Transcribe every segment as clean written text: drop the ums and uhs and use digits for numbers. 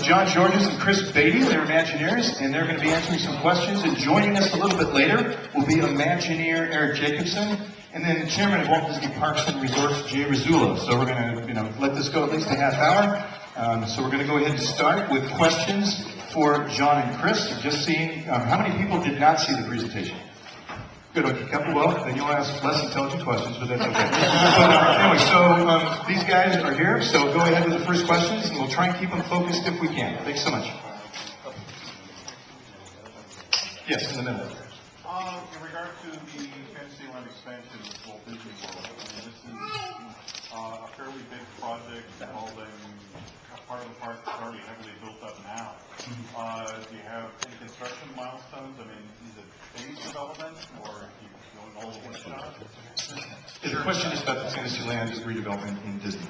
John Georges and Chris Beatty. They're Imagineers, and they're going to be answering some questions. And joining us a little bit later will be Imagineer Eric Jacobson, and then the chairman of Walt Disney Parks and Resorts, Jay Rizzullo. So we're going to, let this go at least a half hour. So we're going to go ahead and start with questions for John and Chris. Just seeing how many people did not see the presentation. Good, okay, couple. Well, then you'll ask less intelligent questions, but that's okay. But anyway, so these guys are here, so go ahead with the first questions, and we'll try and keep them focused if we can. Thanks so much. Yes, in the middle. In regard to the Fantasyland expansion of Walt Disney World, this is a fairly big project involving a part of the park that's already heavily built up now. Do you have any construction milestones? I mean, is it phase development, or are you going all the way shot? The question is about the Fantasyland redevelopment in Disney.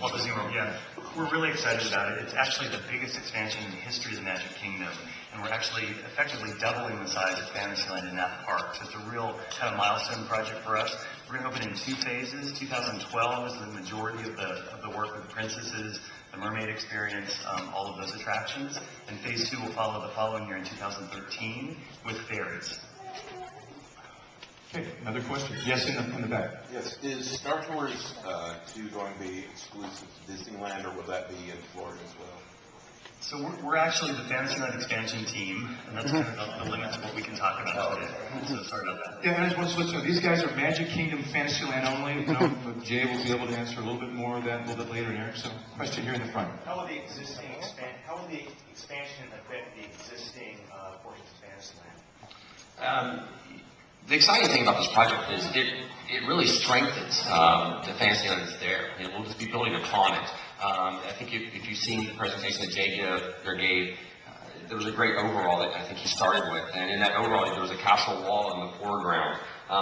Walt Disney World, yeah. We're really excited about it. It's actually the biggest expansion in the history of the Magic Kingdom, and we're actually effectively doubling the size of Fantasyland in that park. So it's a real kind of milestone project for us. We're going to open in 2 phases. 2012 is the majority of the work with the princesses, the mermaid experience, all of those attractions. And phase 2 will follow the following year in 2013 with fairies. Okay, another question. Yes, in the back. Yes, is Star Tours 2 going to be exclusive to Disneyland, or will that be in Florida as well? So we're actually the Fantasyland expansion team, and that's kind of the limits of what we can talk about today. So sorry about that. Yeah, I just want to switch. These guys are Magic Kingdom Fantasyland only. But Jay will be able to answer a little bit more of that a little bit later, Eric. So, question here in the front. How will the expansion affect the existing portions of Fantasyland? The exciting thing about this project is it really strengthens the Fantasyland that's there, and we'll just be building upon it. I think if you've seen the presentation that Jay gave, there was a great overall that I think he started with, and in that overall there was a castle wall in the foreground.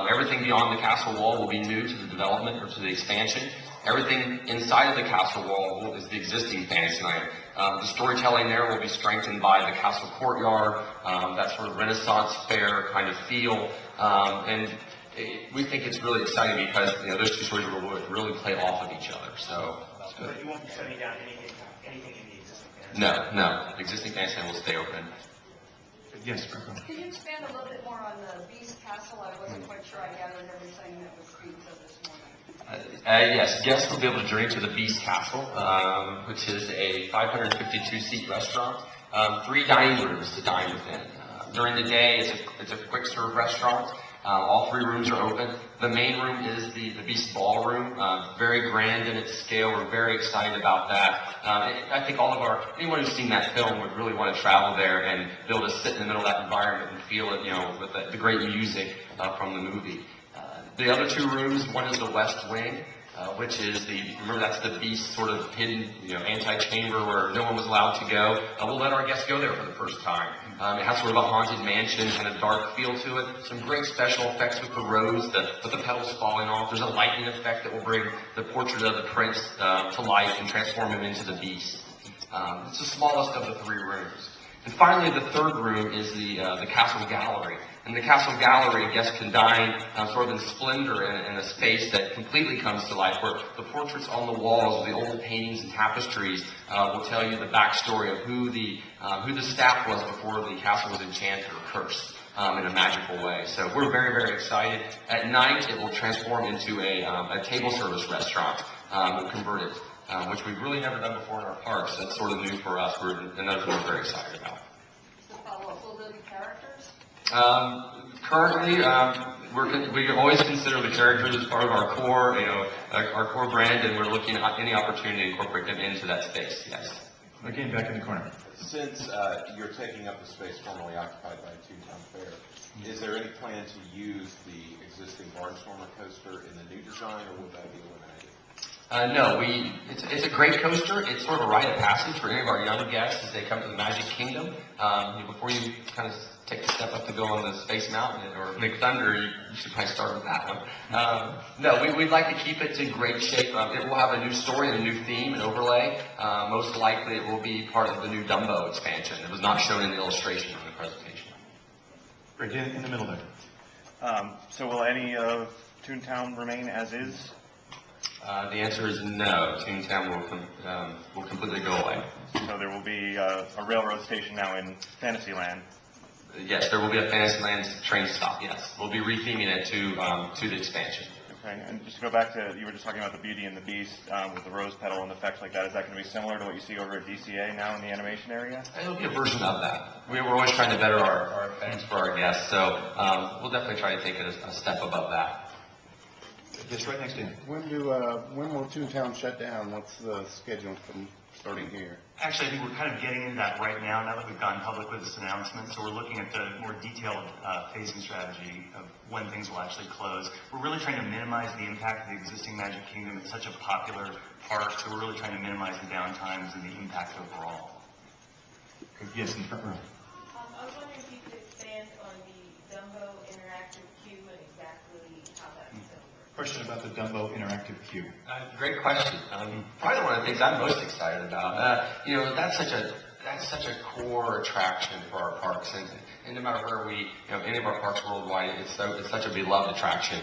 Everything beyond the castle wall will be new to the development or to the expansion. Everything inside of the castle wall is the existing Fantasyland. The storytelling there will be strengthened by the castle courtyard, that sort of Renaissance fair kind of feel, and we think it's really exciting because those two stories will really play off of each other. So you won't be shutting down anything in the existing Fantasyland? No. The existing Fantasyland will stay open. Yes, Franco. Can you expand a little bit more on the Beast Castle? I wasn't quite sure I gathered everything that was being said this morning. Yes, guests will be able to journey to the Beast Castle, which is a 552-seat restaurant, 3 dining rooms to dine within. During the day, it's a quick-serve restaurant. All 3 rooms are open. The main room is the Beast Ballroom, very grand in its scale. We're very excited about that. I think anyone who's seen that film would really want to travel there and be able to sit in the middle of that environment and feel it, with the great music from the movie. The other 2 rooms, one is the West Wing, which is remember that's the Beast sort of hidden, anti-chamber where no one was allowed to go. We'll let our guests go there for the first time. It has sort of a haunted mansion, kind of dark feel to it. Some great special effects with the rose, with the petals falling off. There's a lightning effect that will bring the portrait of the prince to life and transform him into the Beast. It's the smallest of the 3 rooms. And finally, the 3rd room is the Castle Gallery. In the Castle Gallery, guests can dine sort of in splendor in a space that completely comes to life, where the portraits on the walls, the old paintings and tapestries will tell you the backstory of who the staff was before the castle was enchanted or cursed in a magical way. So we're very, very excited. At night, it will transform into a table service restaurant. We'll convert it, which we've really never done before in our parks. That's sort of new for us, and that's what we're very excited about. To follow up, will there be characters? Currently, we always consider the characters as part of our core brand, and we're looking at any opportunity to incorporate them into that space. Yes. Again, back in the corner. Since you're taking up the space formerly occupied by Toontown Fair, is there any plan to use the existing Barnstormer coaster in the new design, or will that be eliminated? No, it's a great coaster. It's sort of a rite of passage for any of our young guests as they come to the Magic Kingdom. Before you kind of take the step up to go on the Space Mountain or Big Thunder, you should probably start with that one. No, we'd like to keep it in great shape. It will have a new story and a new theme and overlay. Most likely it will be part of the new Dumbo expansion. It was not shown in the illustration in the presentation. Right in the middle there. So will any of Toontown remain as is? The answer is no. Toontown will completely go away. So there will be a railroad station now in Fantasyland. Yes, there will be a Fantasyland train stop, yes. We'll be retheming it to the expansion. Okay, and just to go back to, you were just talking about the Beauty and the Beast with the rose petal and effects like that. Is that going to be similar to what you see over at DCA now in the animation area? It'll be a version of that. We're always trying to better our effects for our guests, so we'll definitely try to take it a step above that. Yes, right next to you. When will Toontown shut down? What's the schedule from starting here? Actually, I think we're kind of getting into that right now that we've gone public with this announcement. So we're looking at the more detailed phasing strategy of when things will actually close. We're really trying to minimize the impact of the existing Magic Kingdom. It's such a popular park, so we're really trying to minimize the downtimes and the impact overall. Yes, in the front row. I was wondering if you could expand on the Dumbo interactive queue and exactly how that's going to work. Question about the Dumbo interactive queue. Great question. Probably one of the things I'm most excited about. That's such a core attraction for our parks, and no matter where any of our parks worldwide, it's such a beloved attraction.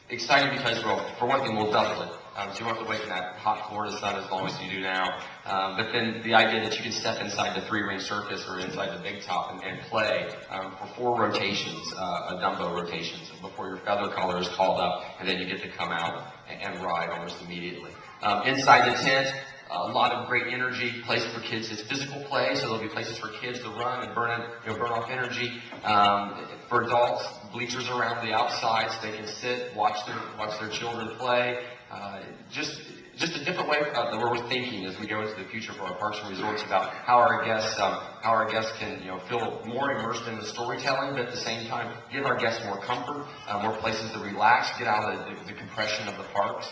Exciting because, well, for one thing, we'll double it. So you won't have to wait in that hot Florida sun as long as you do now. But then the idea that you can step inside the 3-ring circus or inside the big top and play for 4 rotations, Dumbo rotations, before your feather color is called up, and then you get to come out and ride almost immediately. Inside the tent, a lot of great energy, place for kids. It's physical play, so there'll be places for kids to run and burn off energy. For adults, bleachers around the outside so they can sit, watch their children play. Just a different way where we're thinking as we go into the future for our parks and resorts about how our guests can feel more immersed in the storytelling, but at the same time give our guests more comfort, more places to relax, get out of the compression of the parks.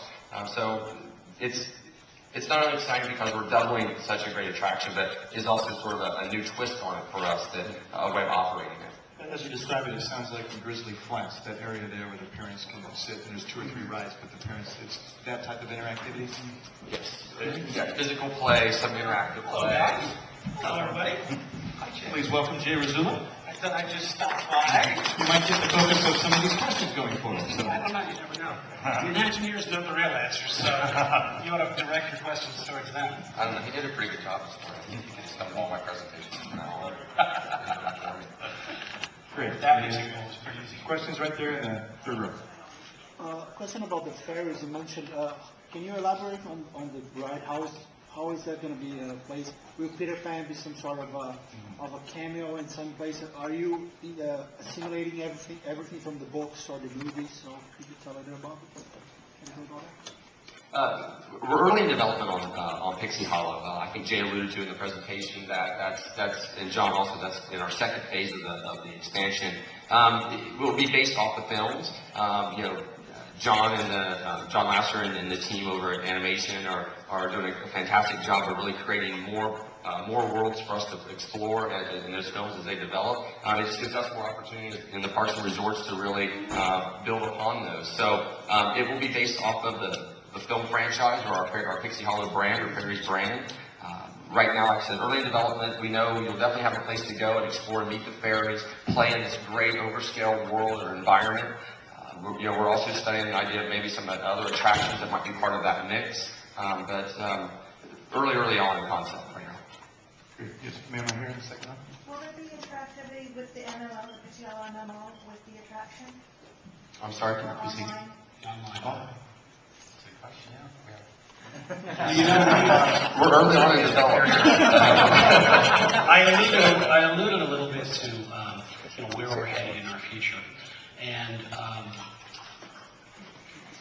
So it's not only exciting because we're doubling such a great attraction, but it's also sort of a new twist on it for us, a way of operating it. As you describe it, it sounds like in Grizzly Flats, that area there where the parents can sit, and there's 2 or 3 rides, but the parents, it's that type of interactivity? Yes. Yeah, physical play, some interactive play. Hello, everybody. Hi, Jay. Please welcome Jay Rizzullo. I thought I'd just stop by. You might get the focus of some of these questions going forward. So. I don't know, you never know. The Imagineers know the real answers, so you ought to direct your questions towards them. I don't know, he did a pretty good job this morning. He can just come all my presentations from now on. Great. That makes it pretty easy. Questions right there in the 3rd row. Question about the ferries you mentioned. Can you elaborate on the ride? How is that going to be placed? Will Peter Pan be some sort of a cameo in some place? Are you assimilating everything from the books or the movies? So could you tell a bit about it? We're early in development on Pixie Hollow. I think Jay alluded to in the presentation that's and John also, that's in our 2nd phase of the expansion. It will be based off the films. John Lasser and the team over at Animation are doing a fantastic job of really creating more worlds for us to explore in those films as they develop. It just gives us more opportunities in the parks and resorts to really build upon those. So it will be based off of the film franchise or our Pixie Hollow brand or Fairies brand. Right now, like I said, early development, we know you'll definitely have a place to go and explore and meet the fairies, play in this great overscale world or environment. We're also studying the idea of maybe some other attractions that might be part of that mix, but early on in concept right now. Yes, ma'am, right here in the 2nd row. Will there be interactivity with the MMO, the PTL MMO, with the attraction? I'm sorry, Or can you repeat? online? Oh. We're early on in development. I alluded a little bit to where we're headed in our future, and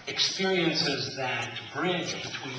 experiences that bridge between